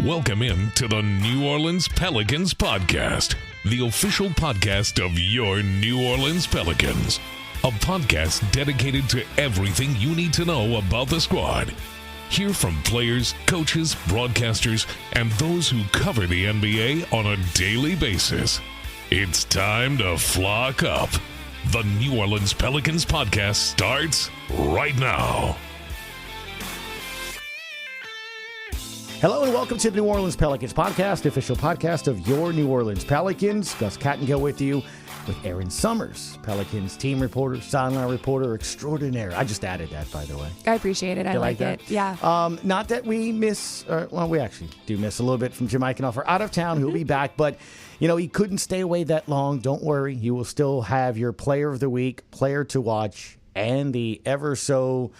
Welcome in to the New Orleans Pelicans Podcast, the official podcast of your New Orleans Pelicans. A podcast dedicated to everything you need to know about the squad. Hear from players, coaches, broadcasters, and those who cover the NBA on a daily basis. It's time to flock up. The New Orleans Pelicans Podcast starts right now. Hello and welcome to the New Orleans Pelicans Podcast, the official podcast of your New Orleans Pelicans. Gus Kattengell with you with Erin Summers, Pelicans team reporter, sideline reporter extraordinaire. I just added that, by the way. I appreciate it. I like it. Yeah. Not that we miss, we actually do miss a little bit from Eichenhofer out of town. He'll be back, but he couldn't stay away that long. Don't worry. You will still have your player of the week, player to watch, and the ever so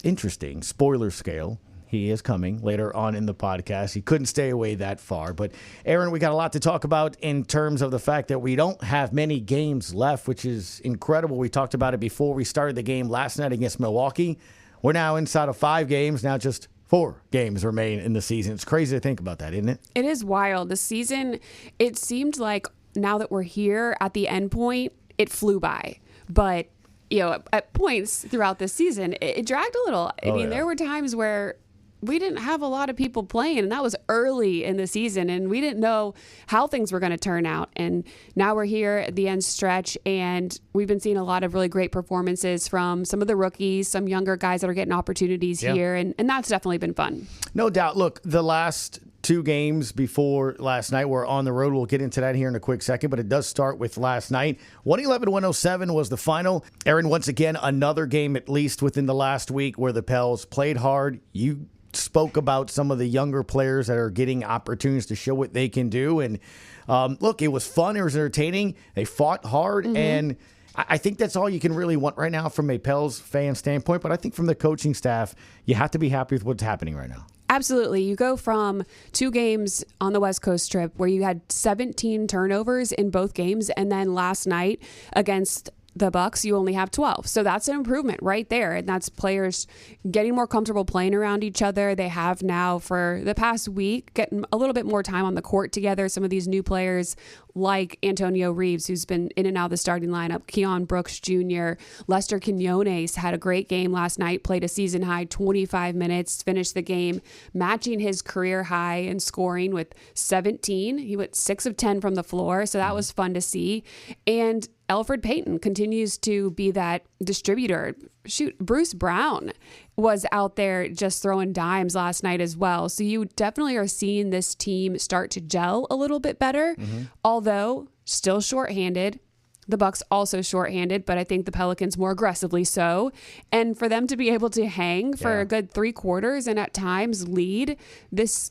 interesting spoiler scale. He is coming later on in the podcast. He couldn't stay away that far. But, Erin, we got a lot to talk about in terms of the fact that we don't have many games left, which is incredible. We talked about it before we started the game last night against Milwaukee. We're now inside of 5 games. Now just 4 games remain in the season. It's crazy to think about that, isn't it? It is wild. The season, it seemed like now that we're here at the end point, it flew by. But, at points throughout this season, it dragged a little. I mean, there were times where we didn't have a lot of people playing, and that was early in the season, and we didn't know how things were going to turn out. And now we're here at the end stretch, and we've been seeing a lot of really great performances from some of the rookies, some younger guys that are getting opportunities here, and that's definitely been fun. No doubt. Look, the last 2 games before last night were on the road. We'll get into that here in a quick second, but it does start with last night. 111-107 was the final. Erin, once again, another game at least within the last week where the Pels played hard. You spoke about some of the younger players that are getting opportunities to show what they can do. And look, it was fun. It was entertaining. They fought hard. And I think that's all you can really want right now from a Pels fan standpoint. But I think from the coaching staff, you have to be happy with what's happening right now. Absolutely. You go from 2 games on the West Coast trip where you had 17 turnovers in both games. And then last night against the Bucks, you only have 12. So that's an improvement right there. And that's players getting more comfortable playing around each other. They have now for the past week getting a little bit more time on the court together. Some of these new players like Antonio Reeves, who's been in and out of the starting lineup, Keon Brooks Jr., Lester Quinones had a great game last night, played a season high 25 minutes, finished the game matching his career high in scoring with 17. He went 6 of 10 from the floor. So that was fun to see. And Elfrid Payton continues to be that distributor. Shoot, Bruce Brown was out there just throwing dimes last night as well. So you definitely are seeing this team start to gel a little bit better, although still shorthanded. The Bucks also shorthanded, but I think the Pelicans more aggressively so. And for them to be able to hang for a good 3 quarters and at times lead, this,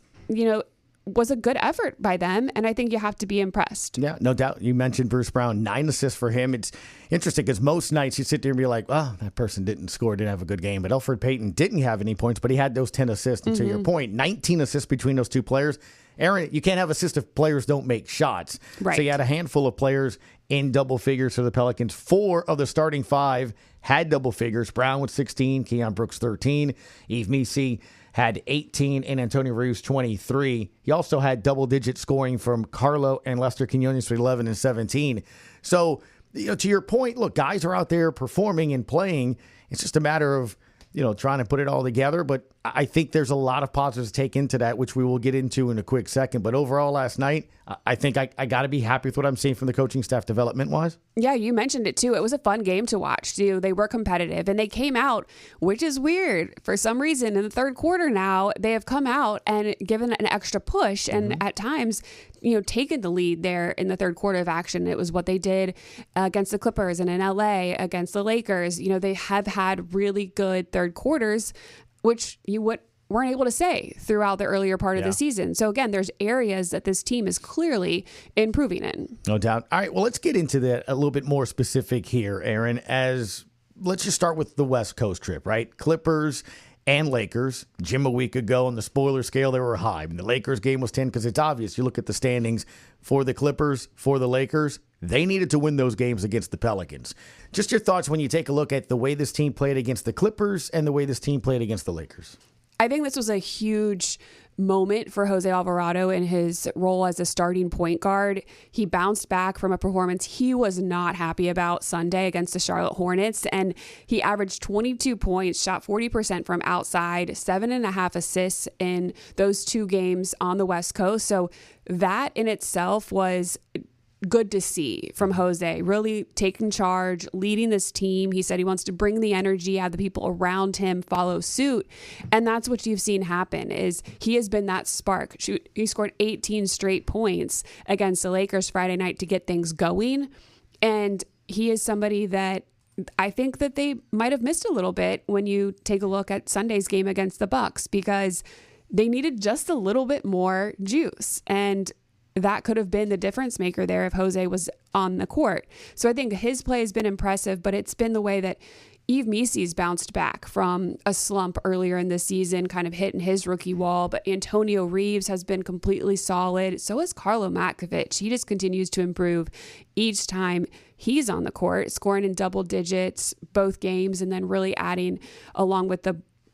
was a good effort by them, and I think you have to be impressed. Yeah, no doubt. You mentioned Bruce Brown, 9 assists for him. It's interesting because most nights you sit there and be like, oh, that person didn't score, didn't have a good game. But Elfrid Payton didn't have any points, but he had those 10 assists. And to your point, 19 assists between those 2 players. Erin, you can't have assists if players don't make shots. Right. So you had a handful of players in double figures for the Pelicans. 4 of the starting 5 had double figures. Brown with 16, Keon Brooks 13, Yves Missi had 18, and Antonio Reeves 23. He also had double-digit scoring from Carlo and Lester Quinones for 11 and 17. So, to your point, look, guys are out there performing and playing. It's just a matter of, trying to put it all together. But I think there's a lot of positives to take into that, which we will get into in a quick second. But overall last night, I think I got to be happy with what I'm seeing from the coaching staff development-wise. Yeah, you mentioned it too. It was a fun game to watch. They were competitive, and they came out, which is weird. For some reason, in the third quarter now, they have come out and given an extra push, and at times, taken the lead there in the third quarter of action. It was what they did against the Clippers and in LA against the Lakers. They have had really good third quarters, which you weren't able to say throughout the earlier part of the season. So again, there's areas that this team is clearly improving in. No doubt. All right, well, let's get into that a little bit more specific here, Erin, let's just start with the West Coast trip, right? Clippers and Lakers. Jim, a week ago on the spoiler scale, they were high. I mean, the Lakers game was 10 because it's obvious. You look at the standings for the Clippers, for the Lakers, they needed to win those games against the Pelicans. Just your thoughts when you take a look at the way this team played against the Clippers and the way this team played against the Lakers. I think this was a huge moment for Jose Alvarado in his role as a starting point guard. He bounced back from a performance he was not happy about Sunday against the Charlotte Hornets, and he averaged 22 points, shot 40% from outside, 7.5 assists in those 2 games on the West Coast. So that in itself was good to see from Jose, really taking charge, leading this team. He said he wants to bring the energy, have the people around him follow suit. And that's what you've seen happen is he has been that spark. He scored 18 straight points against the Lakers Friday night to get things going. And he is somebody that I think that they might have missed a little bit when you take a look at Sunday's game against the Bucks, because they needed just a little bit more juice. And that could have been the difference maker there if Jose was on the court. So I think his play has been impressive, but it's been the way that Yves Missy's bounced back from a slump earlier in the season, kind of hitting his rookie wall. But Antonio Reeves has been completely solid. So is Carlo Matkovic. He just continues to improve each time he's on the court, scoring in double digits both games, and then really adding along with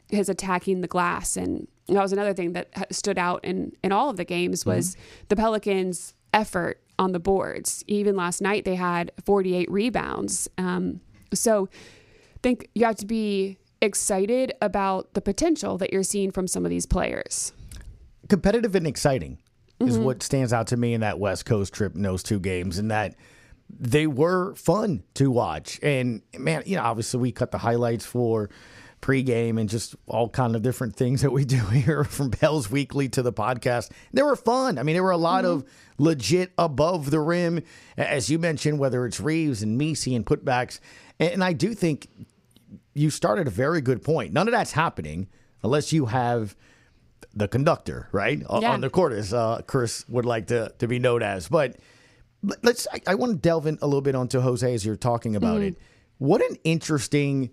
his attacking the glass. And that was another thing that stood out in all of the games was the Pelicans' effort on the boards. Even last night, they had 48 rebounds. So I think you have to be excited about the potential that you're seeing from some of these players. Competitive and exciting is what stands out to me in that West Coast trip in those 2 games, and that they were fun to watch. And, man, obviously we cut the highlights for pregame and just all kind of different things that we do here from Pels Weekly to the podcast. They were fun. I mean, there were a lot of legit above the rim, as you mentioned, whether it's Reeves and Missy and putbacks. And I do think you started a very good point. None of that's happening unless you have the conductor, right? Yeah. On the court, as Chris would like to be known as. But I want to delve in a little bit onto Jose as you're talking about it. What an interesting,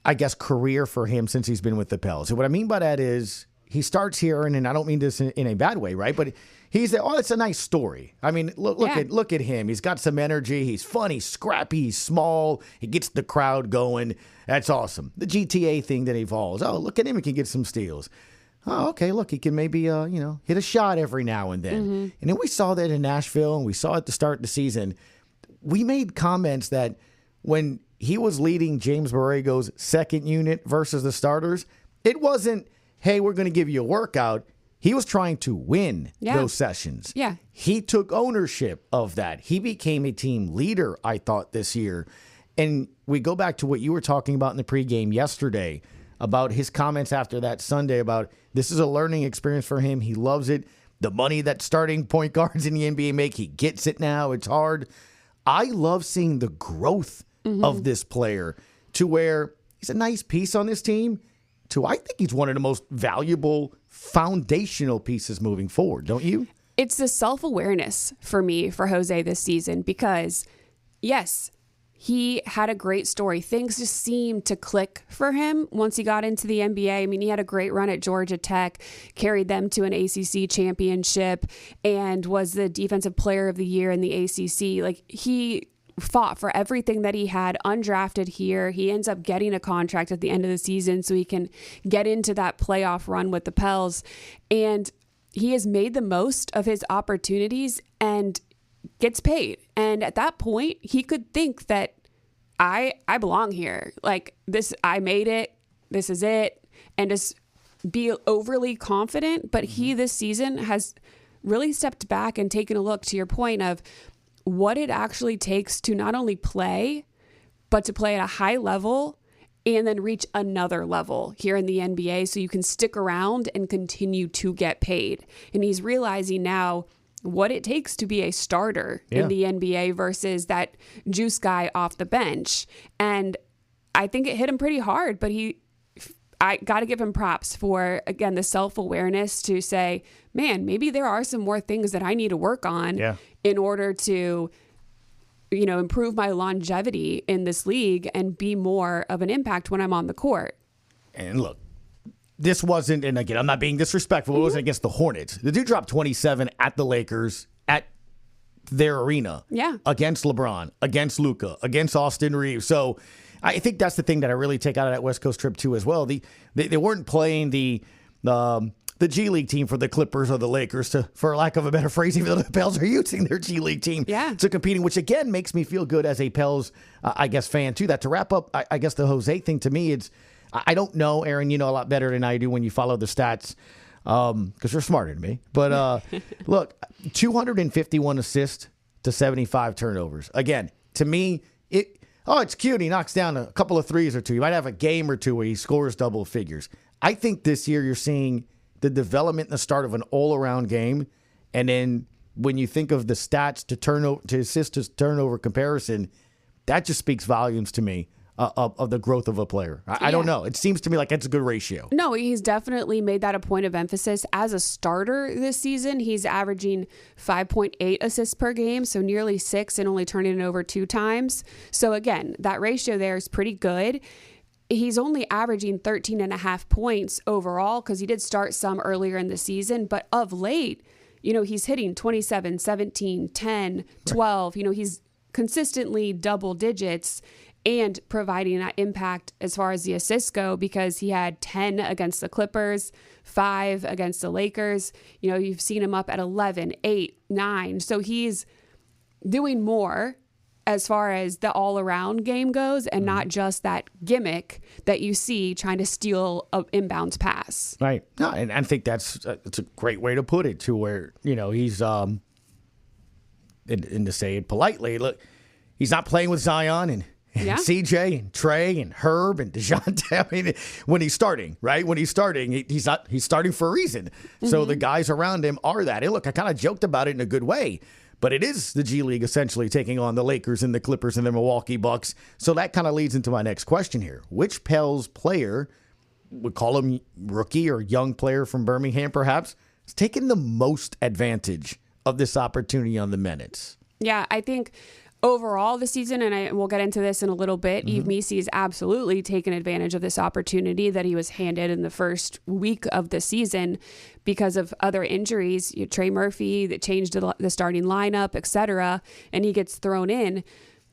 I guess, career for him since he's been with the Pels. And what I mean by that is he starts here, and I don't mean this in a bad way, right? But he's it's a nice story. I mean, look at him. He's got some energy. He's funny, he's scrappy, he's small. He gets the crowd going. That's awesome. The GTA thing that evolves. Oh, look at him. He can get some steals. Oh, okay, look, he can maybe, hit a shot every now and then. And then we saw that in Nashville, and we saw it to start the season. We made comments that when he was leading James Borrego's second unit versus the starters, it wasn't, hey, we're going to give you a workout. He was trying to win those sessions. Yeah. He took ownership of that. He became a team leader, I thought, this year. And we go back to what you were talking about in the pregame yesterday about his comments after that Sunday about this is a learning experience for him. He loves it. The money that starting point guards in the NBA make, he gets it now. It's hard. I love seeing the growth of this player to where he's a nice piece on this team to I think he's one of the most valuable foundational pieces moving forward, don't you? It's the self-awareness for me for Jose this season because, yes, he had a great story. Things just seemed to click for him once he got into the NBA. I mean, he had a great run at Georgia Tech, carried them to an ACC championship, and was the defensive player of the year in the ACC. Like, he fought for everything that he had, undrafted here. He ends up getting a contract at the end of the season so he can get into that playoff run with the Pels. And he has made the most of his opportunities and gets paid. And at that point, he could think that I belong here. Like this, I made it. This is it. And just be overly confident. But he this season has really stepped back and taken a look to your point of what it actually takes to not only play, but to play at a high level and then reach another level here in the NBA so you can stick around and continue to get paid. And he's realizing now what it takes to be a starter in the NBA versus that juice guy off the bench. And I think it hit him pretty hard, but I got to give him props for, again, the self-awareness to say, man, maybe there are some more things that I need to work on in order to, improve my longevity in this league and be more of an impact when I'm on the court. And look, this wasn't, and again, I'm not being disrespectful, it wasn't against the Hornets. The dude dropped 27 at the Lakers, at their arena. Yeah. Against LeBron, against Luka, against Austin Reeves. So, I think that's the thing that I really take out of that West Coast trip too as well. They weren't playing the G League team for the Clippers or the Lakers, for lack of a better phrase, even though the Pels are using their G League team to competing, which again makes me feel good as a Pels, fan too. That to wrap up, I guess the Jose thing to me, I don't know, Erin, you know a lot better than I do when you follow the stats, because you're smarter than me. But look, 251 assists to 75 turnovers. Again, to me, it's cute. He knocks down a couple of threes or two. He might have a game or two where he scores double figures. I think this year you're seeing the development and the start of an all-around game. And then when you think of the stats to assist to turnover comparison, that just speaks volumes to me of the growth of a player. I don't know. It seems to me like that's a good ratio. No, he's definitely made that a point of emphasis. As a starter this season, he's averaging 5.8 assists per game, so nearly 6 and only turning it over 2 times. So again, that ratio there is pretty good. He's only averaging 13.5 points overall because he did start some earlier in the season. But of late, he's hitting 27, 17, 10, 12. He's consistently double digits and providing that impact as far as the assists go, because he had 10 against the Clippers, 5 against the Lakers. You've seen him up at 11, 8, 9. So he's doing more as far as the all-around game goes, and not just that gimmick that you see trying to steal an inbounds pass. Right. No, and I think that's a great way to put it, to where, he's, and to say it politely, look, he's not playing with Zion and CJ and Trey and Herb and DeJounte. I mean, when he's starting, right? When he's starting, he's starting for a reason. So the guys around him are that. And look, I kind of joked about it in a good way, but it is the G League essentially taking on the Lakers and the Clippers and the Milwaukee Bucks. So that kind of leads into my next question here. Which Pels player, would call him rookie or young player from Birmingham perhaps, is taking the most advantage of this opportunity on the minutes? Yeah, I think overall this season, and we'll get into this in a little bit, Yves Missi has absolutely taken advantage of this opportunity that he was handed in the first week of the season because of other injuries. Trey Murphy that changed the starting lineup, etc., and he gets thrown in.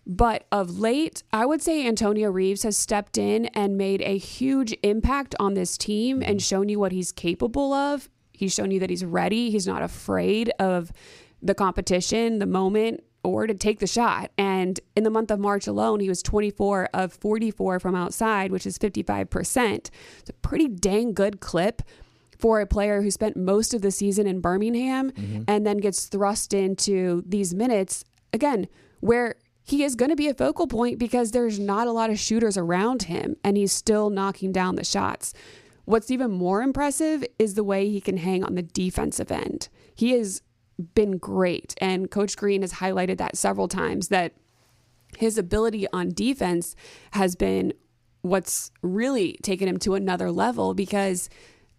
But of late, I would say Antonio Reeves has stepped in and made a huge impact on this team and shown you what he's capable of. He's shown you that he's ready. He's not afraid of the competition, the moment, or to take the shot. And in the month of March alone, he was 24 of 44 from outside, which is 55%. It's a pretty dang good clip for a player who spent most of the season in Birmingham and then gets thrust into these minutes, again, where he is going to be a focal point because there's not a lot of shooters around him, and he's still knocking down the shots. What's even more impressive is the way he can hang on the defensive end. He has been great, and Coach Green has highlighted that several times, that his ability on defense has been what's really taken him to another level, because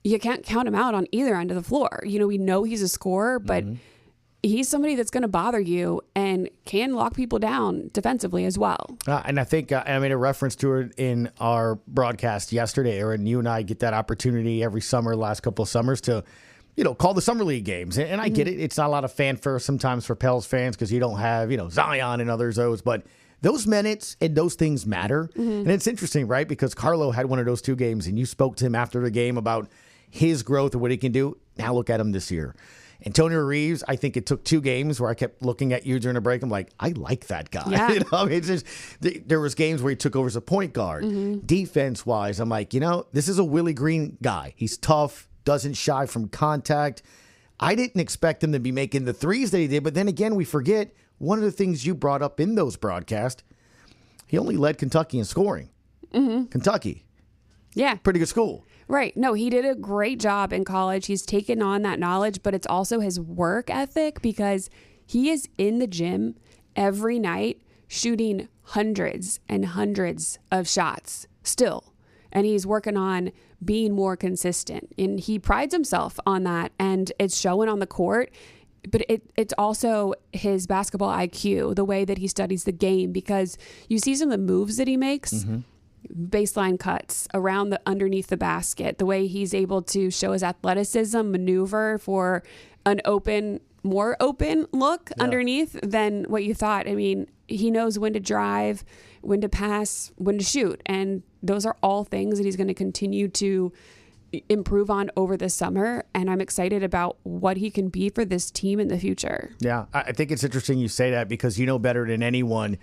you can't count him out on either end of the floor. We know he's a scorer, but he's somebody that's going to bother you and can lock people down defensively as well. And I think I made a reference to it in our broadcast yesterday, Erin. You and I get that opportunity every summer, last couple of summers, to call the Summer League games. And I get it. It's not a lot of fanfare sometimes for Pels fans because you don't have, Zion and others, but those minutes and those things matter. And it's interesting, right? Because Carlo had one of those 2 games, and you spoke to him after the game about his growth and what he can do. Now look at him this year. Antonio Reeves, I think it took 2 games where I kept looking at you during the break. I'm like, I like that guy. Yeah. It's just, there was games where he took over as a point guard. Defense-wise, I'm like, this is a Willie Green guy. He's tough, doesn't shy from contact. I didn't expect him to be making the threes that he did, but then again, we forget one of the things you brought up in those broadcasts, he only led Kentucky in scoring. Kentucky. Yeah. Pretty good school. Right. No, he did a great job in college. He's taken on that knowledge, but it's also his work ethic, because he is in the gym every night shooting hundreds and hundreds of shots still. And he's working on being more consistent, and he prides himself on that, and it's showing on the court. But it's also his basketball IQ, the way that he studies the game, because you see some of the moves that he makes, baseline cuts around underneath the basket, the way he's able to show his athleticism, maneuver for an more open look underneath than what you thought. I mean, he knows when to drive, when to pass, when to shoot. And those are all things that he's going to continue to improve on over the summer. And I'm excited about what he can be for this team in the future. Yeah, I think it's interesting you say that because you know better than anyone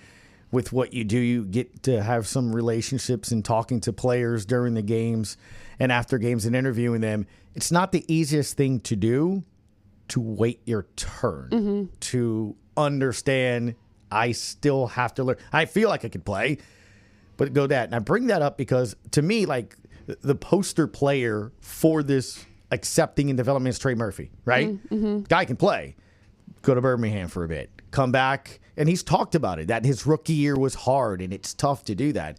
with what you do. You get to have some relationships and talking to players during the games and after games and interviewing them. It's not the easiest thing to do to wait your turn, to understand I still have to learn. I feel like I could play, but go that. And I bring that up because to me, like the poster player for this accepting and development is Trey Murphy, right? Guy can play. Go to Birmingham for a bit. Come back. And he's talked about it, that his rookie year was hard and it's tough to do that.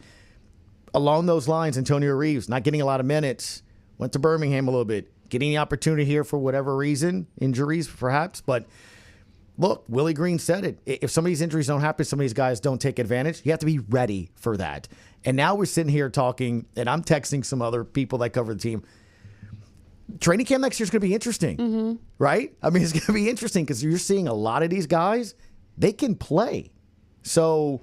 Along those lines, Antonio Reeves, not getting a lot of minutes, went to Birmingham a little bit, getting the opportunity here for whatever reason, injuries perhaps. But look, Willie Green said it. If some of these injuries don't happen, some of these guys don't take advantage, you have to be ready for that. And now we're sitting here talking, and I'm texting some other people that cover the team. Training camp next year is going to be interesting, right? I mean, it's going to be interesting because you're seeing a lot of these guys, they can play. So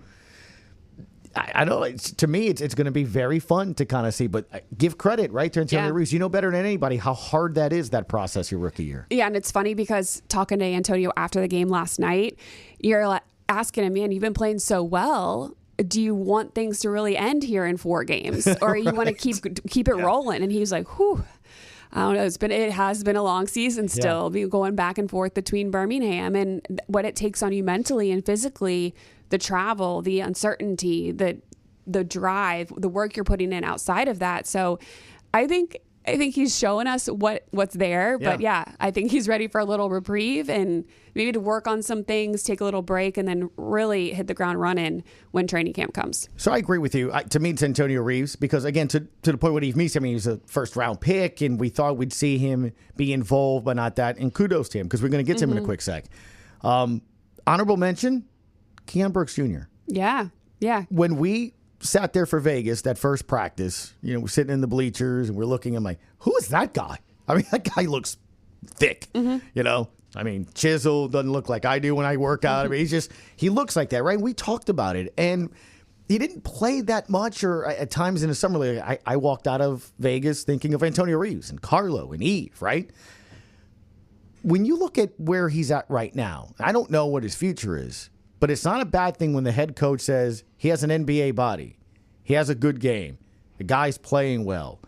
I don't know. To me, it's going to be very fun to kind of see. But give credit, right, to Antonio Reeves. You know better than anybody how hard that is, that process your rookie year. Yeah, and it's funny because talking to Antonio after the game last night, you're like asking him, man, you've been playing so well. Do you want things to really end here in 4 games, or you want to keep it rolling? And he was like, whew. I don't know. It has been a long season still, going back and forth between Birmingham and what it takes on you mentally and physically, the travel, the uncertainty, the drive, the work you're putting in outside of that. So I think he's showing us what's there. But I think he's ready for a little reprieve and maybe to work on some things, take a little break, and then really hit the ground running when training camp comes. So I agree with you. To me, it's Antonio Reeves because, again, to the point where he was a first-round pick, and we thought we'd see him be involved, but not that. And kudos to him because we're going to get to him in a quick sec. Honorable mention, Keon Brooks Jr. Yeah. When we sat there for Vegas, that first practice, we're sitting in the bleachers and we're looking, I'm like, who is that guy? I mean, that guy looks thick, I mean, chiseled, doesn't look like I do when I work out. I mean, he looks like that, right? We talked about it. And he didn't play that much, or at times in the summer league, I walked out of Vegas thinking of Antonio Reeves and Carlo and Eve, right? When you look at where he's at right now, I don't know what his future is, but it's not a bad thing when the head coach says he has an NBA body. He has a good game. The guy's playing well.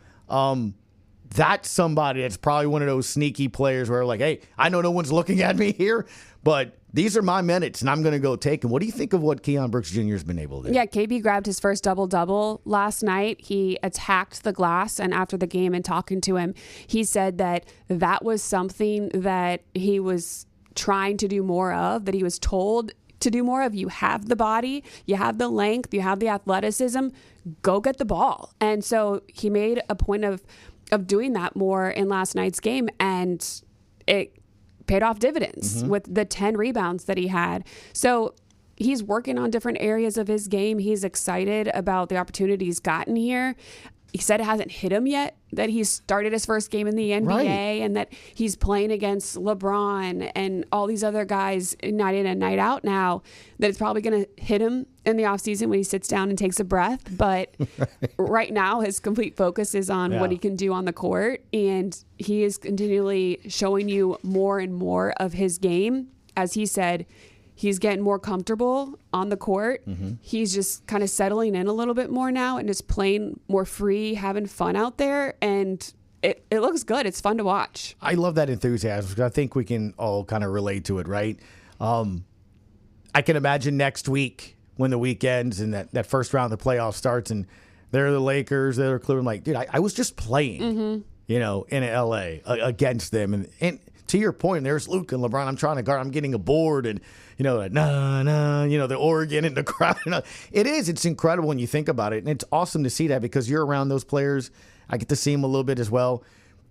That's somebody that's probably one of those sneaky players where like, hey, I know no one's looking at me here, but these are my minutes and I'm going to go take them. What do you think of what Keon Brooks Jr. has been able to do? Yeah, KB grabbed his first double-double last night. He attacked the glass, and after the game and talking to him, he said that was something that he was trying to do more of, that he was told to do more of. You have the body, you have the length, you have the athleticism, go get the ball. And so he made a point of doing that more in last night's game, and it paid off dividends with the 10 rebounds that he had. So he's working on different areas of his game. He's excited about the opportunity he's gotten here. He said it hasn't hit him yet, that he started his first game in the NBA and that he's playing against LeBron and all these other guys night in and night out now, that it's probably going to hit him in the offseason when he sits down and takes a breath. But right now, his complete focus is on what he can do on the court. And he is continually showing you more and more of his game. As he said, he's getting more comfortable on the court. He's just kind of settling in a little bit more now and just playing more free, having fun out there. And it looks good. It's fun to watch. I love that enthusiasm. I think we can all kind of relate to it, right? I can imagine next week when the week ends and that first round of the playoffs starts and they're the Lakers, they're clearly like, dude, I was just playing, in LA against them. And to your point, there's Luke and LeBron. I'm trying to guard. I'm getting a board and, the Oregon and the crowd. It's incredible when you think about it. And it's awesome to see that because you're around those players. I get to see them a little bit as well.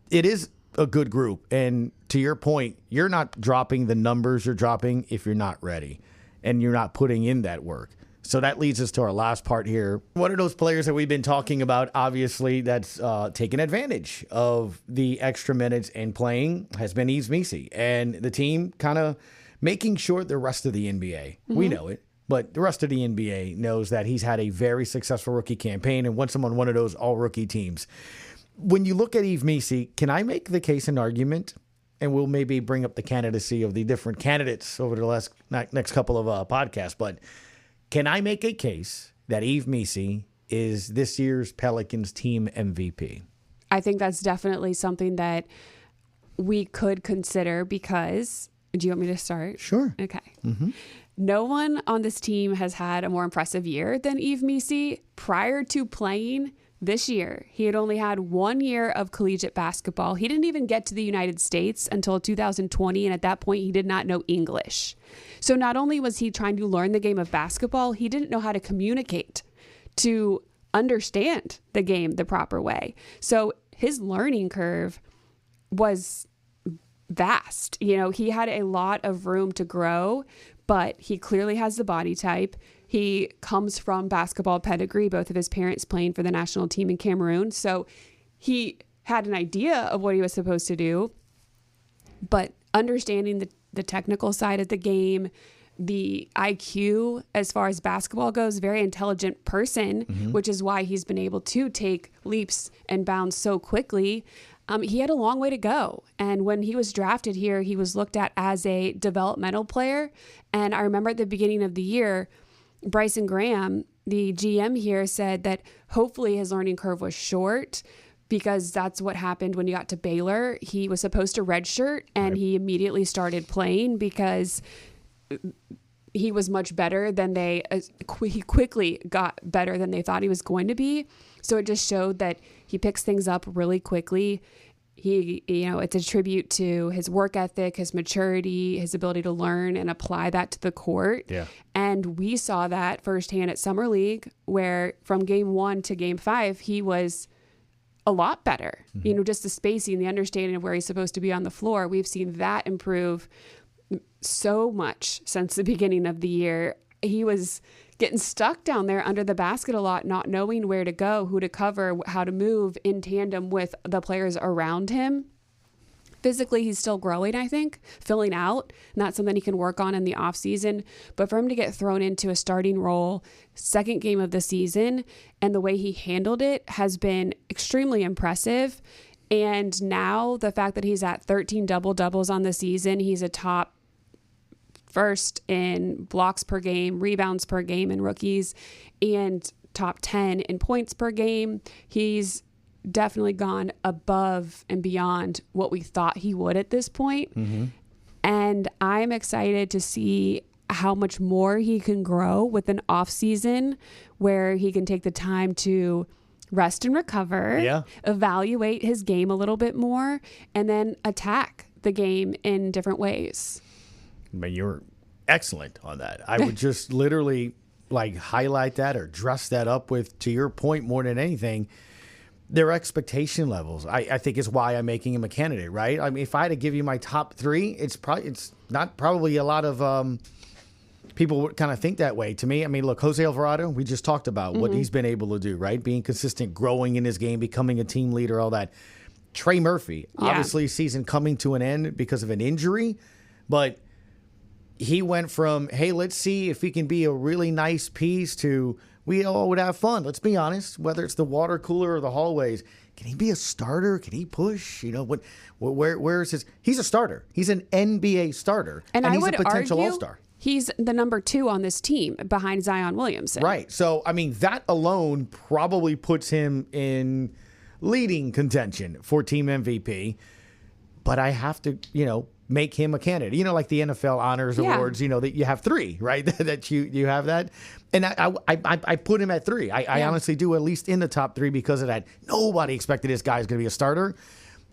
It is a good group. And to your point, you're not dropping the numbers you're dropping if you're not ready and you're not putting in that work. So that leads us to our last part here. One of those players that we've been talking about, obviously, that's taken advantage of the extra minutes and playing has been Yves Missi. And the team kind of making sure the rest of the NBA, we know it, but the rest of the NBA knows that he's had a very successful rookie campaign and wants him on one of those all-rookie teams. When you look at Yves Missi, can I make the case and argument, and we'll maybe bring up the candidacy of the different candidates over the next couple of podcasts, but can I make a case that Yves Missi is this year's Pelicans team MVP? I think that's definitely something that we could consider because, do you want me to start? Sure. Okay. No one on this team has had a more impressive year than Yves Missi. Prior to playing this year, he had only had 1 year of collegiate basketball. He didn't even get to the United States until 2020, and at that point, he did not know English. So not only was he trying to learn the game of basketball, he didn't know how to communicate to understand the game the proper way. So his learning curve was vast. You know, he had a lot of room to grow, but he clearly has the body type. He comes from basketball pedigree, both of his parents playing for the national team in Cameroon. So he had an idea of what he was supposed to do, but understanding the technical side of the game, the IQ as far as basketball goes, very intelligent person, which is why he's been able to take leaps and bounds so quickly. He had a long way to go. And when he was drafted here, he was looked at as a developmental player. And I remember at the beginning of the year, Bryson Graham, the GM here, said that hopefully his learning curve was short because that's what happened when he got to Baylor. He was supposed to redshirt and he immediately started playing because he was much better than he quickly got better than they thought he was going to be. So it just showed that he picks things up really quickly. It's a tribute to his work ethic, his maturity, his ability to learn and apply that to the court. Yeah. And we saw that firsthand at Summer League, where from game 1 to game 5, he was a lot better. Just the spacing, the understanding of where he's supposed to be on the floor. We've seen that improve so much since the beginning of the year. He was getting stuck down there under the basket a lot, not knowing where to go, who to cover, how to move in tandem with the players around him. Physically, he's still growing, I think, filling out. And that's something he can work on in the offseason. But for him to get thrown into a starting role, second game of the season, and the way he handled it has been extremely impressive. And now the fact that he's at 13 double-doubles on the season, he's a top first in blocks per game, rebounds per game in rookies, and top 10 in points per game. He's definitely gone above and beyond what we thought he would at this point. And I'm excited to see how much more he can grow with an off season where he can take the time to rest and recover, evaluate his game a little bit more, and then attack the game in different ways. But you're excellent on that. I would just literally highlight that or dress that up with, to your point, more than anything, their expectation levels. I think is why I'm making him a candidate, right? I mean, if I had to give you my top 3, it's not probably a lot of people would kind of think that way. To me, I mean, look, Jose Alvarado, we just talked about what he's been able to do, right? Being consistent, growing in his game, becoming a team leader, all that. Trey Murphy, obviously season coming to an end because of an injury, but he went from, hey, let's see if he can be a really nice piece to we all would have fun. Let's be honest, whether it's the water cooler or the hallways, can he be a starter? Can he push? Where is his? He's a starter. He's an NBA starter. And he's I would a potential argue all-star. He's the number 2 on this team behind Zion Williamson. Right. So, I mean, that alone probably puts him in leading contention for team MVP. But I have to, make him a candidate. Like the NFL honors awards, that you have 3, right? that you have that. And I put him at 3. I honestly do, at least in the top 3 because of that. Nobody expected this guy is going to be a starter.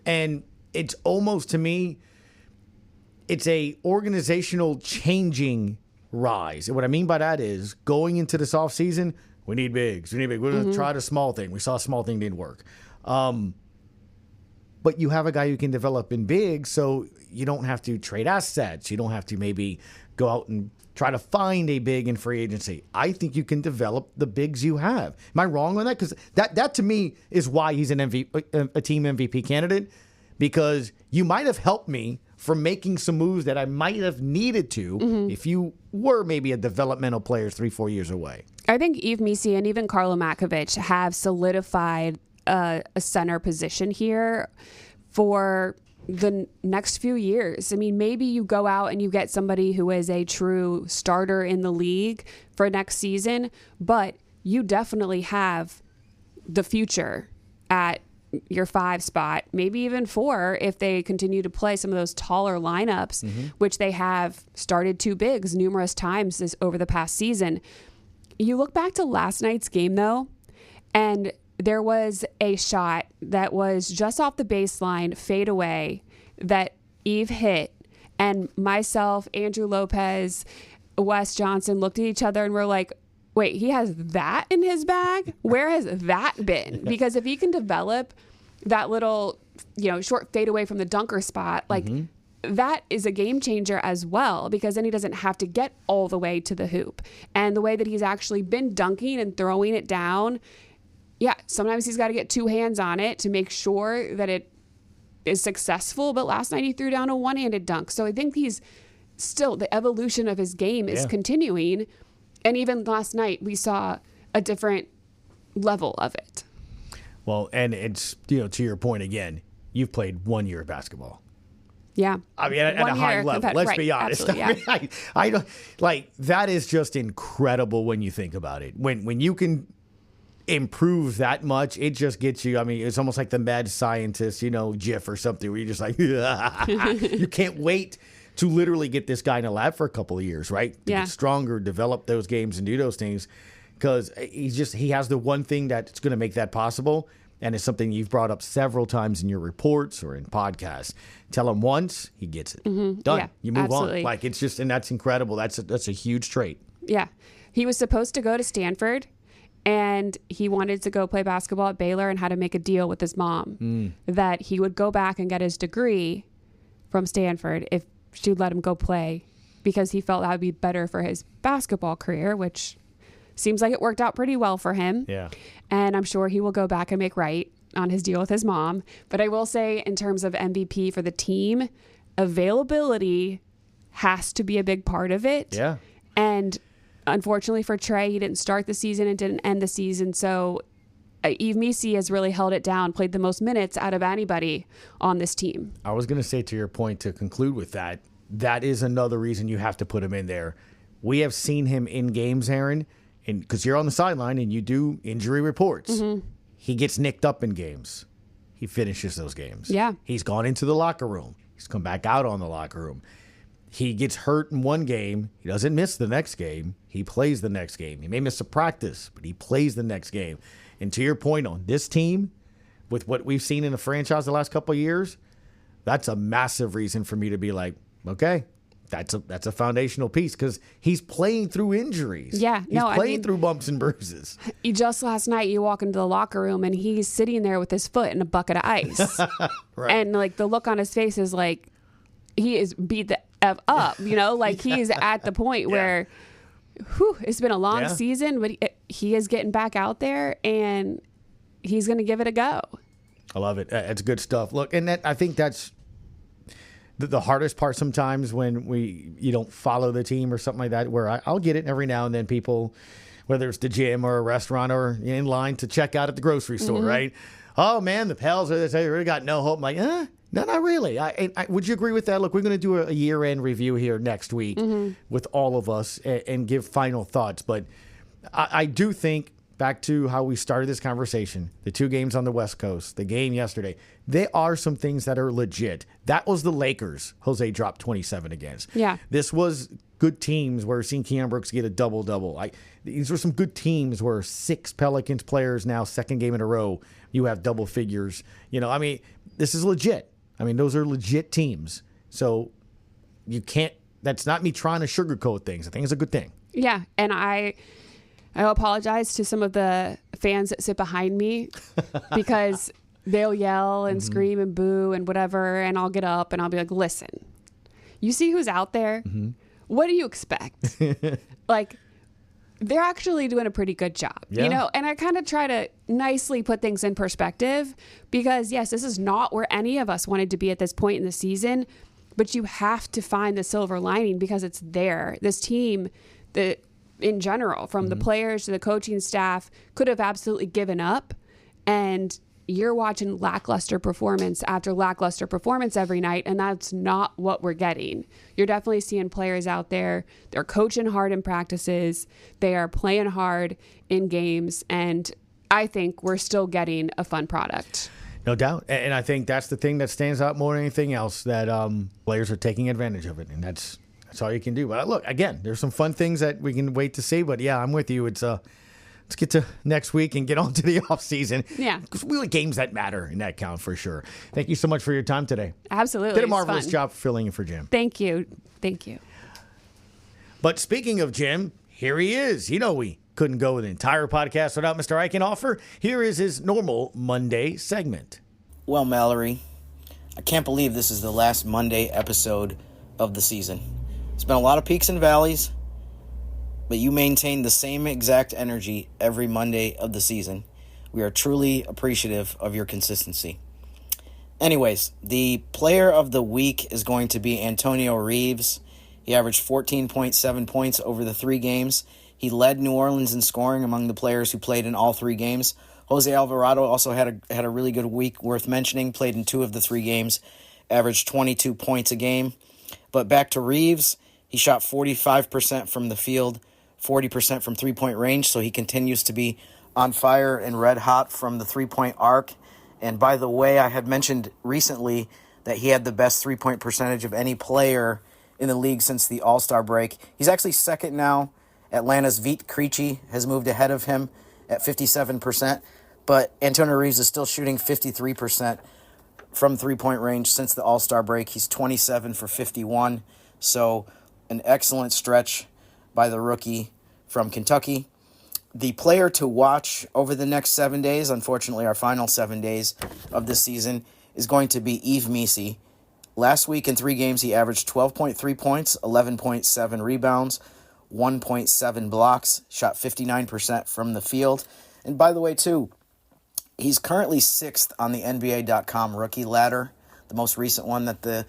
And it's almost, to me, it's a organizational changing rise. And what I mean by that is going into this offseason, we need bigs. We're going to try the small thing. We saw a small thing didn't work. But you have a guy who can develop in big, so you don't have to trade assets. You don't have to maybe go out and try to find a big in free agency. I think you can develop the bigs you have. Am I wrong on that? Because that to me is why he's a team MVP candidate, because you might have helped me from making some moves that I might have needed to if you were maybe a developmental player 3-4 years away. I think Yves Missi and even Karlo Makovic have solidified a center position here for the next few years. I mean, maybe you go out and you get somebody who is a true starter in the league for next season, but you definitely have the future at your 5 spot, maybe even 4 if they continue to play some of those taller lineups, which they have started 2 bigs numerous times over the past season. You look back to last night's game, though, and there was a shot that was just off the baseline, fade away, that Yves hit. And myself, Andrew Lopez, Wes Johnson looked at each other and we're like, wait, he has that in his bag? Where has that been? Because if he can develop that little, short fade away from the dunker spot, that is a game changer as well, because then he doesn't have to get all the way to the hoop. And the way that he's actually been dunking and throwing it down, sometimes he's got to get 2 hands on it to make sure that it is successful. But last night he threw down a one-handed dunk. So I think he's still, the evolution of his game is continuing. And even last night we saw a different level of it. Well, and it's, to your point again, you've played 1 year of basketball. Yeah. I mean, at a high level, let's be honest. I don't, that is just incredible when you think about it. When you can improve that much, it just gets you. I mean, it's almost like the mad scientist, GIF or something where you're just like, you can't wait to literally get this guy in a lab for a couple of years, right? To get stronger, develop those games and do those things, because he has the one thing that's going to make that possible. And it's something you've brought up several times in your reports or in podcasts. Tell him once, he gets it. Done. Yeah, you move absolutely. on. It's just, and that's incredible. That's a huge trait. Yeah. He was supposed to go to Stanford, and he wanted to go play basketball at Baylor and had to make a deal with his mom that he would go back and get his degree from Stanford if she would let him go play, because he felt that would be better for his basketball career, which seems like it worked out pretty well for him. Yeah. And I'm sure he will go back and make right on his deal with his mom. But I will say, in terms of MVP for the team, availability has to be a big part of it. Yeah. And unfortunately for Trey, he didn't start the season and didn't end the season. So Yves Missi has really held it down, played the most minutes out of anybody on this team. I was going to say, to your point, to conclude with that is another reason you have to put him in there. We have seen him in games, Erin, and because you're on the sideline and you do injury reports, he gets nicked up in games. He finishes those games. Yeah. He's gone into the locker room. He's come back out on the locker room. He gets hurt in one game. He doesn't miss the next game. He plays the next game. He may miss a practice, but he plays the next game. And to your point, on this team, with what we've seen in the franchise the last couple of years, that's a massive reason for me to be like, okay, that's a foundational piece, because he's playing through injuries. Yeah, he's playing through bumps and bruises. Just last night, you walk into the locker room and he's sitting there with his foot in a bucket of ice. Right. And the look on his face is like he is beat the F up, he is at the point where it's been a long season, but he is getting back out there and he's going to give it a go. I love it. It's good stuff. Look, and I think that's the hardest part sometimes when you don't follow the team or something like that, where I'll get it every now and then. People, whether it's the gym or a restaurant or in line to check out at the grocery store, right? Oh, man, the Pels, they really got no hope. I'm like, no, not really. Would you agree with that? Look, we're going to do a year-end review here next week with all of us and give final thoughts. But I do think, back to how we started this conversation, the 2 games on the West Coast, the game yesterday, there are some things that are legit. That was the Lakers Jose dropped 27 against. Yeah. This was good teams where seeing Keon Brooks get a double-double. These were some good teams where 6 Pelicans players now, second game in a row, you have double figures. This is legit. Those are legit teams. So you can't, that's not me trying to sugarcoat things. I think it's a good thing. Yeah. And I apologize to some of the fans that sit behind me because they'll yell and scream and boo and whatever. And I'll get up and I'll be like, listen, you see who's out there? What do you expect? They're actually doing a pretty good job, and I kind of try to nicely put things in perspective because, yes, this is not where any of us wanted to be at this point in the season, but you have to find the silver lining because it's there. This team, in general, from the players to the coaching staff, could have absolutely given up, and you're watching lackluster performance after lackluster performance every night, and that's not what we're getting. You're definitely seeing players out there. They're coaching hard in practices. They are playing hard in games, and I think we're still getting a fun product. No doubt. And I think that's the thing that stands out more than anything else, that players are taking advantage of it, and that's all you can do. But look, again, there's some fun things that we can wait to see, but yeah, I'm with you. It's let's get to next week and get on to the offseason. Yeah. Because really games that matter in that count for sure. Thank you so much for your time today. Absolutely. Did a marvelous job filling in for Jim. Thank you. Thank you. But speaking of Jim, here he is. You know we couldn't go an entire podcast without Mr. Eichenhofer. Here is his normal Monday segment. Well, Mallory, I can't believe this is the last Monday episode of the season. It's been a lot of peaks and valleys, but you maintain the same exact energy every Monday of the season. We are truly appreciative of your consistency. Anyways, the player of the week is going to be Antonio Reeves. He averaged 14.7 points over the 3 games. He led New Orleans in scoring among the players who played in all 3 games. Jose Alvarado also had a really good week worth mentioning, played in 2 of the 3 games, averaged 22 points a game. But back to Reeves, he shot 45% from the field, 40% from three-point range, so he continues to be on fire and red hot from the three-point arc. And by the way, I had mentioned recently that he had the best three-point percentage of any player in the league since the All-Star break. He's actually second now. Atlanta's Vit Krejci has moved ahead of him at 57%, but Antonio Reeves is still shooting 53% from three-point range since the All-Star break. He's 27 for 51, so an excellent stretch by the rookie from Kentucky. The player to watch over the next 7 days, unfortunately our final 7 days of this season, is going to be Yves Missi. Last week in 3 games, he averaged 12.3 points, 11.7 rebounds, 1.7 blocks, shot 59% from the field. And by the way, too, he's currently 6th on the NBA.com rookie ladder, the most recent one that the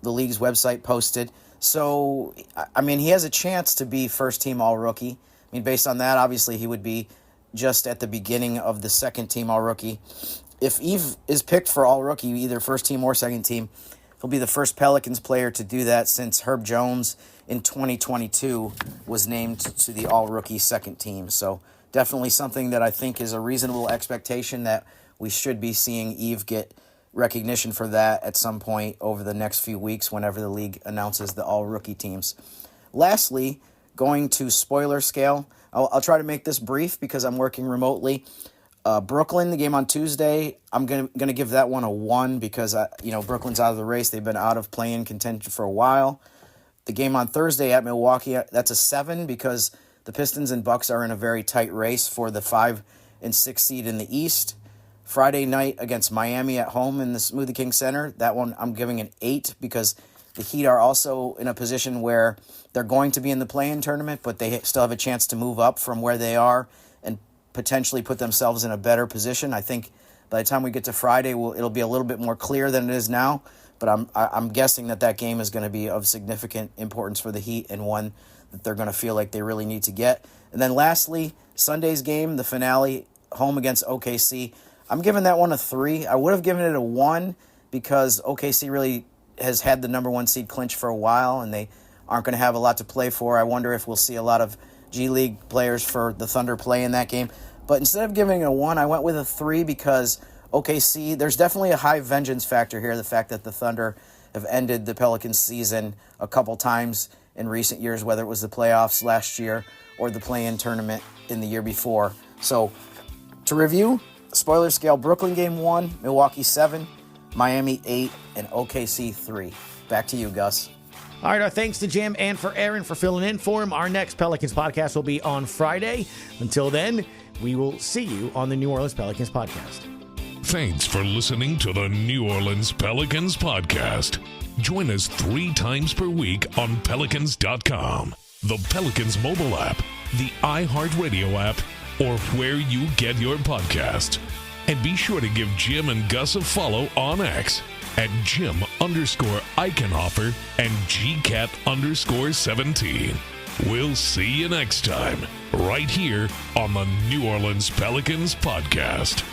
league's website posted. So, I mean, he has a chance to be first-team All-Rookie. I mean, based on that, obviously, he would be just at the beginning of the second-team All-Rookie. If Yves is picked for All-Rookie, either first-team or second-team, he'll be the first Pelicans player to do that since Herb Jones in 2022 was named to the All-Rookie second team. So definitely something that I think is a reasonable expectation that we should be seeing Yves get recognition for that at some point over the next few weeks whenever the league announces the all-rookie teams. Lastly, going to spoiler scale, I'll try to make this brief because I'm working remotely. Brooklyn, the game on Tuesday, I'm gonna give that one a 1 because Brooklyn's out of the race. They've been out of play-in contention for a while. The game on Thursday at Milwaukee, that's a 7 because the Pistons and Bucks are in a very tight race for the 5 and 6 seed in the East. Friday night against Miami at home in the Smoothie King Center, that one I'm giving an 8 because the Heat are also in a position where they're going to be in the play-in tournament, but they still have a chance to move up from where they are and potentially put themselves in a better position. I think by the time we get to Friday, it'll be a little bit more clear than it is now, but I'm guessing that game is going to be of significant importance for the Heat and one that they're going to feel like they really need to get. And then lastly, Sunday's game, the finale, home against OKC. I'm giving that one a 3. I would have given it a 1 because OKC really has had the number 1 seed clinch for a while, and they aren't going to have a lot to play for. I wonder if we'll see a lot of G League players for the Thunder play in that game. But instead of giving it a 1, I went with a 3 because OKC, there's definitely a high vengeance factor here, the fact that the Thunder have ended the Pelicans season a couple times in recent years, whether it was the playoffs last year or the play-in tournament in the year before. So, to review, spoiler scale, Brooklyn game 1, Milwaukee 7, Miami 8, and OKC 3. Back to you, Gus. All right, our thanks to Jim and for Erin for filling in for him. Our next Pelicans podcast will be on Friday. Until then, we will see you on the New Orleans Pelicans podcast. Thanks for listening to the New Orleans Pelicans Podcast. Join us 3 times per week on Pelicans.com, the Pelicans mobile app, the iHeartRadio app, or where you get your podcast. And be sure to give Jim and Gus a follow on X at Jim_Eichenhofer and GCat_17. We'll see you next time, right here on the New Orleans Pelicans Podcast.